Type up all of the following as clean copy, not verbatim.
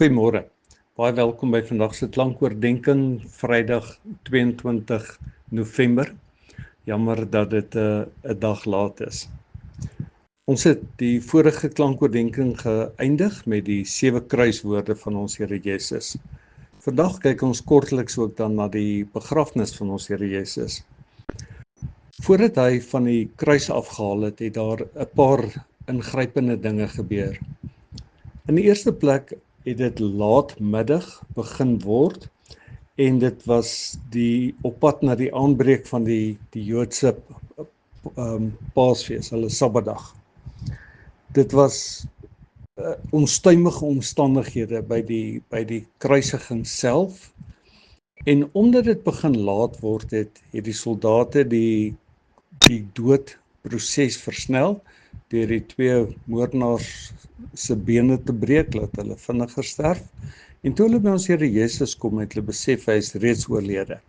Goeiemôre. Baie welkom by vandag se klankoordenking, Vrydag 22 November. Jammer dat dit 'n dag laat is. Ons het die vorige klankoordenking geëindig met die 7 kruiswoorde van ons Here Jesus. Vandag kyk ons kortliks ook dan na die begrafnis van ons Here Jesus. Voordat hy van die kruis afgehaal het, het daar 'n paar ingrypende dinge gebeur. In die eerste plek het dit laatmiddag begin word en dit was die op pad na die aanbreek van die Joodse Paasfees, hulle Sabbatdag. Dit was onstuimige omstandighede by die kruisiging self, en omdat dit begin laat word het die soldate die doodproses versnel deur die 2 moordenaars se bene te breek, laat hulle vinniger sterf. En toe hulle by ons Here Jesus kom, het hulle besef hy is reeds oorlede.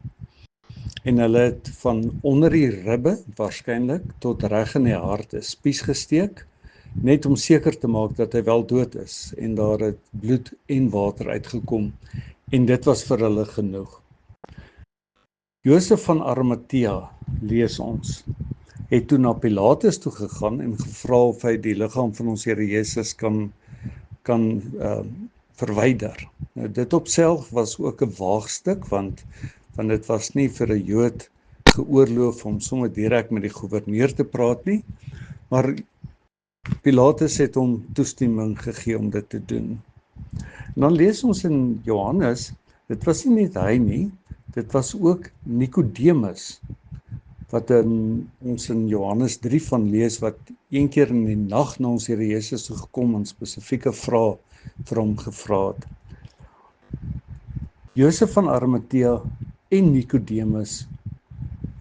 En hulle het van onder die ribbe, waarskynlik, tot reg in die hart 'n spies gesteek, net om seker te maak dat hy wel dood is. En daar het bloed en water uitgekom, en dit was vir hulle genoeg. Josef van Arimatea, lees ons, het toe na Pilatus toe gegaan en gevra of hy die liggaam van ons Here Jesus kan verwyder. Nou, dit op self was ook 'n waagstuk, want dit was nie vir 'n Jood geoorloof om sommer direk met die gouverneur te praat nie, maar Pilatus het hom toestemming gegee om dit te doen. En dan lees ons in Johannes, dit was nie net hy nie, dit was ook Nikodemus, wat ons in Johannes 3 van lees, wat een keer in die nag na ons Here Jesus toe gekom en spesifieke vrae vir hom gevra het. Josef van Arimatea en Nikodemus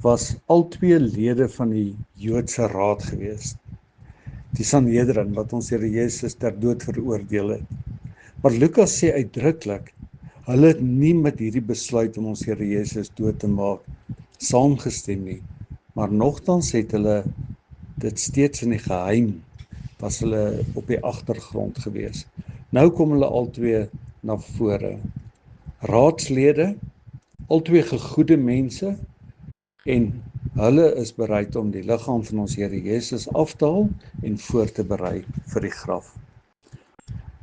was albei lede van die Joodse raad gewees, die Sanhedrin, wat ons Here Jesus ter dood veroordeel het. Maar Lukas sê uitdruklik, hulle het nie met hierdie besluit om ons Here Jesus dood te maak saamgestem nie, maar nogtans het hulle dit steeds in die geheim, was hulle op die agtergrond gewees. Nou kom hulle albei na vore. Raadslede, albei gegoede mense, en hulle is bereid om die liggaam van ons Here Jesus af te haal en voor te berei vir die graf.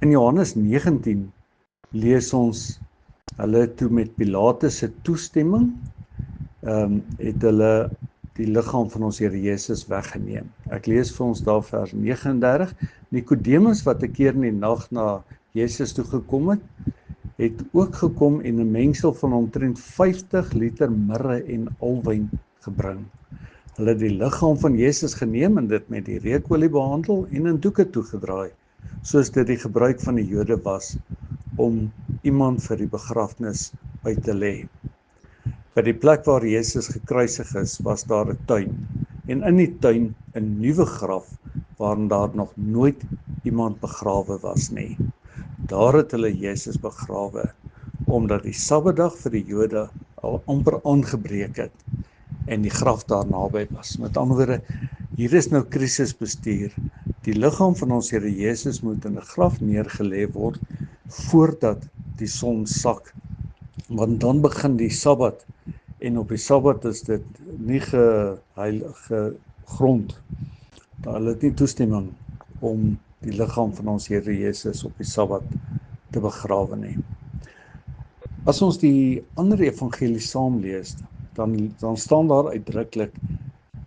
In Johannes 19 lees ons, hulle toe met Pilatus se toestemming, het hulle die liggaam van ons Here Jesus weggeneem. Ek lees vir ons daar vers 39. Nikodemus, wat 'n keer in die nag na Jesus toe gekom het ook gekom en 'n mengsel van omtrent 50 liter mirre en alwyn gebring. Hulle het die liggaam van Jesus geneem en dit met die reukolie behandel en in doeke toegedraai, soos dit die gebruik van die Jode was om iemand vir die begrafnis uit te lê. By die plek waar Jesus gekruisig is, was daar 'n tuin, en in die tuin 'n nuwe graf, waarin daar nog nooit iemand begrawe was nie. Daar het hulle Jesus begrawe, omdat die Sabbatdag vir die Jode al amper aangebreek het, en die graf daar naby was. Met ander woorde, hier is nou krisisbestuur. Die liggaam van ons Here Jesus moet in 'n graf neergelê word, voordat die son sak, want dan begin die Sabbat, en op die Sabbat is dit nie geheilige grond. Hulle het nie toestemming om die liggaam van ons Here Jesus op die Sabbat te begrawe nie. As ons die ander evangelie saam lees, dan staan daar uitdruklik,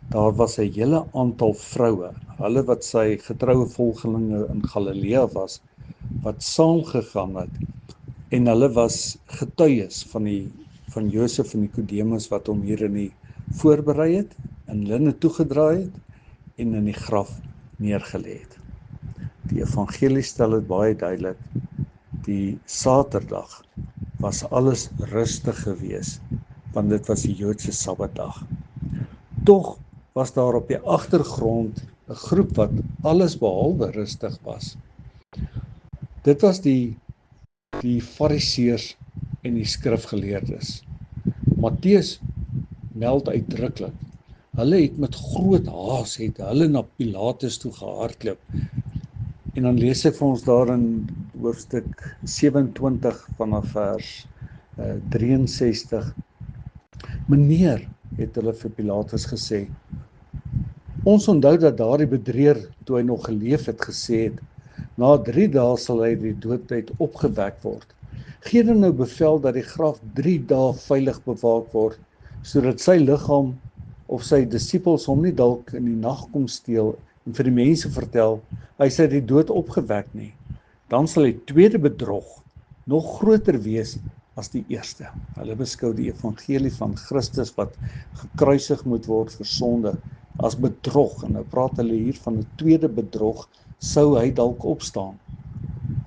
daar was 'n hele aantal vroue, hulle wat sy getroue volgelinge in Galilea was, wat saamgegaan het, en hulle was getuies van Josef en Nikodemus wat hom hier in die voorberei het, in linne toegedraai het en in die graf neergelê het. Die evangelie stel dit baie duidelik. Die Saterdag was alles rustig gewees, want dit was die Joodse Sabbatdag. Tog was daar op die agtergrond 'n groep wat alles behalwe rustig was. Dit was die Fariseërs en die skrifgeleerdes. Matteus meld uitdruklik, hulle het met groot haas hulle na Pilatus toe gehardloop. En dan lees ek vir ons daar in hoofstuk 27 vanaf vers 63. Meneer, het hulle vir Pilatus gesê, ons onthou dat daardie bedrieër, toe hy nog geleef het, gesê het, na 3 dae sal hy die dood uit opgewek word. Gee dan nou bevel dat die graf 3 dae veilig bewaak word, sodat sy liggaam of sy disippels hom nie dalk in die nag kom steel en vir die mense vertel, hy is uit die dood opgewek nie. Dan sal die tweede bedrog nog groter wees as die eerste. Hulle beskou die evangelie van Christus wat gekruisig moet word vir sonde as bedrog, en nou praat hulle hier van 'n tweede bedrog, sou hy dalk opstaan.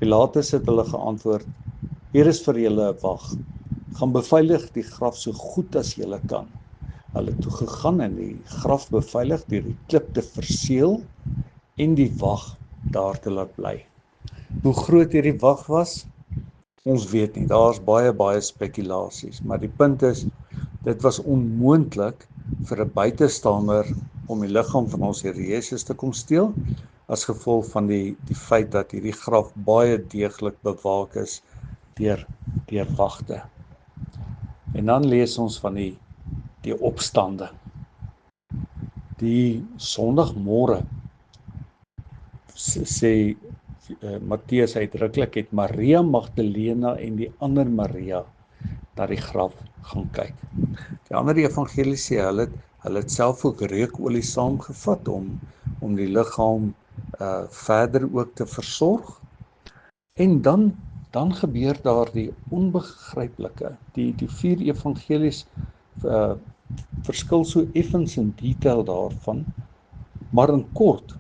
Pilatus het hulle geantwoord, hier is vir julle 'n wag, gaan beveilig die graf so goed as julle kan. Hulle het toe gegaan en die graf beveilig deur die klip te verseël en die wag daar te laat bly. Hoe groot hierdie wag was, ons weet nie, daar's baie spekulasies, maar die punt is, dit was onmoontlik vir 'n buitestander om die liggaam van ons Here Jesus te kom steel, as gevolg van die feit dat hierdie graf baie deeglik bewaak is deur wagte. En dan lees ons van die opstanding. Die Sondagmôre sê Matteus uitdruklik, het Maria Magdalena en die ander Maria na die graf gaan kyk. Die ander evangelie sê hulle het self ook reukolie saamgevat om die liggaam verder ook te versorg. En dan gebeur daar die onbegryplike. Die 4 evangelies verskil so effens in detail daarvan, maar in kort,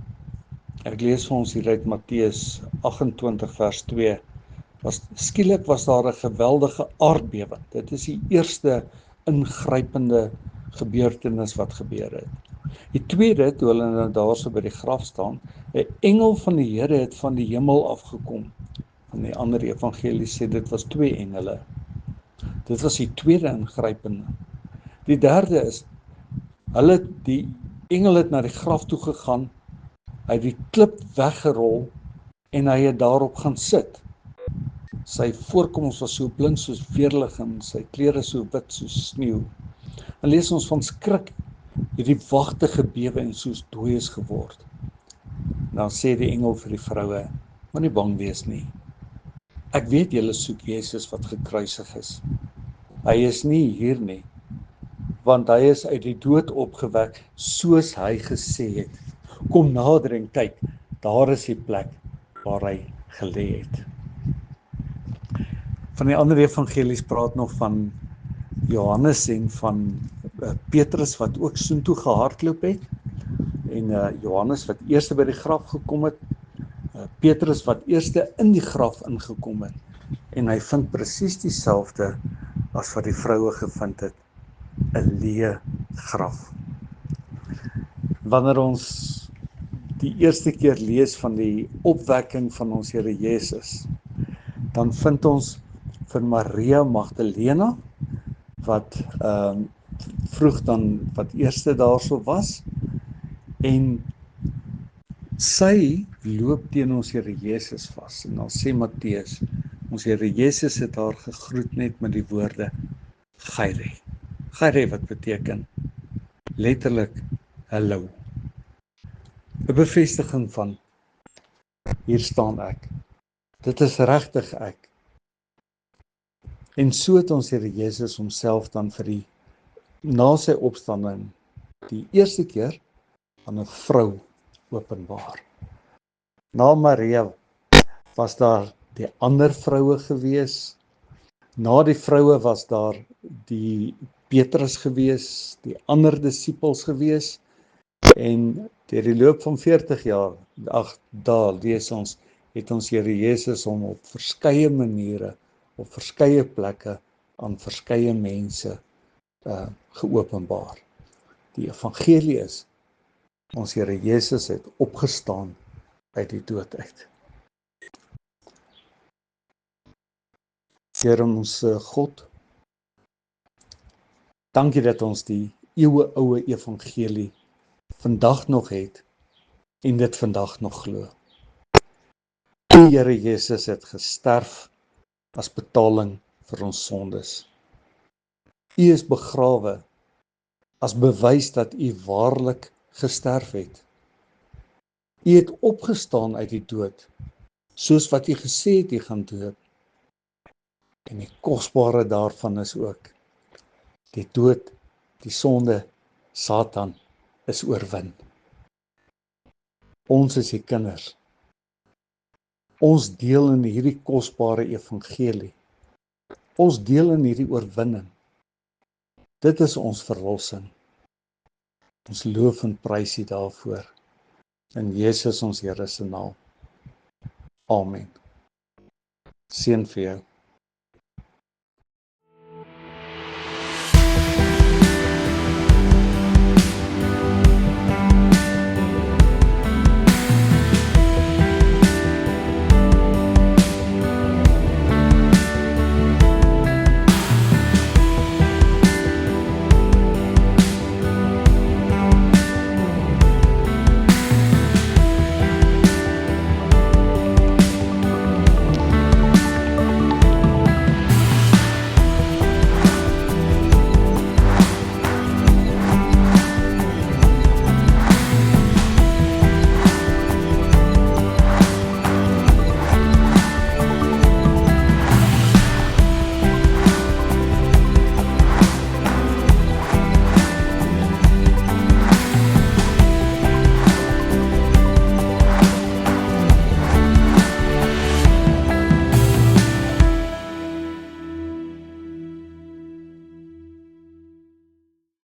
ek lees vir ons hier uit Matteus 28 vers 2, skielik was daar 'n geweldige aardbewing. Dit is die eerste ingrypende gebeurtenis wat gebeur het. Die tweede, toe hulle nou daarso by die graf staan, 'n engel van die Here het van die hemel afgekom. En die ander evangelie sê dit was 2 engele. Dit was die tweede ingrypende. Die derde is, die engel het na die graf toe gegaan, hy het die klip weggerol en hy het daarop gaan sit. Sy voorkoms was so blink soos weerlig en sy klere so wit soos sneeu. Dan lees ons van skrik, het die wagte gebewe en soos dooies geword. Dan sê die engel vir die vroue, moenie bang wees nie. Ek weet julle soek Jesus wat gekruisig is. Hy is nie hier nie, want hy is uit die dood opgewek, soos hy gesê het. Kom nader en kyk, daar is die plek waar hy gelê het. Van die ander evangelies praat nog van Johannes en van Petrus wat ook soontoe gehardloop het, en Johannes wat eerste by die graf gekom het, Petrus wat eerste in die graf ingekom het, en hy vind presies dieselfde as wat die vroue gevind het, 'n leë graf. Wanneer ons die eerste keer lees van die opwekking van ons Here Jesus, dan vind ons vir Maria Magdalena, wat vroeg dan wat eerste daarso was, en sy loop teen ons Here Jesus vas, en dan sê Matteus, ons Here Jesus het haar gegroet net met die woorde, Gyre. Gyre wat beteken letterlik hallo. 'n Bevestiging van, hier staan ek. Dit is regtig ek. En so het ons Here Jesus homself dan na sy opstanding, die eerste keer aan 'n vrou openbaar. Na Maria was daar die ander vroue gewees. Na die vroue was daar die Petrus gewees, die ander disippels gewees. En deur die loop van 40 jaar, dae lees ons, het ons Here Jesus hom op verskeie maniere, op verskeie plekke, aan verskeie mense geopenbaar. Die evangelie is, ons Here Jesus het opgestaan uit die dood uit. Here ons God, dankie dat ons die eeueoue evangelie vandag nog het en dit vandag nog glo. Die Here Jesus het gesterf as betaling vir ons sondes. U is begrawe as bewys dat u waarlik gesterf het. U het opgestaan uit die dood, soos wat u gesê het u gaan doen. En die kosbare daarvan is ook, die dood, die sonde, Satan is oorwin. Ons is die kinders. Ons deel in hierdie kosbare evangelie. Ons deel in hierdie oorwinning. Dit is ons verlossing. Ons loof en prys U daarvoor. In Jesus ons Here se naam. Amen. Seën vir jou.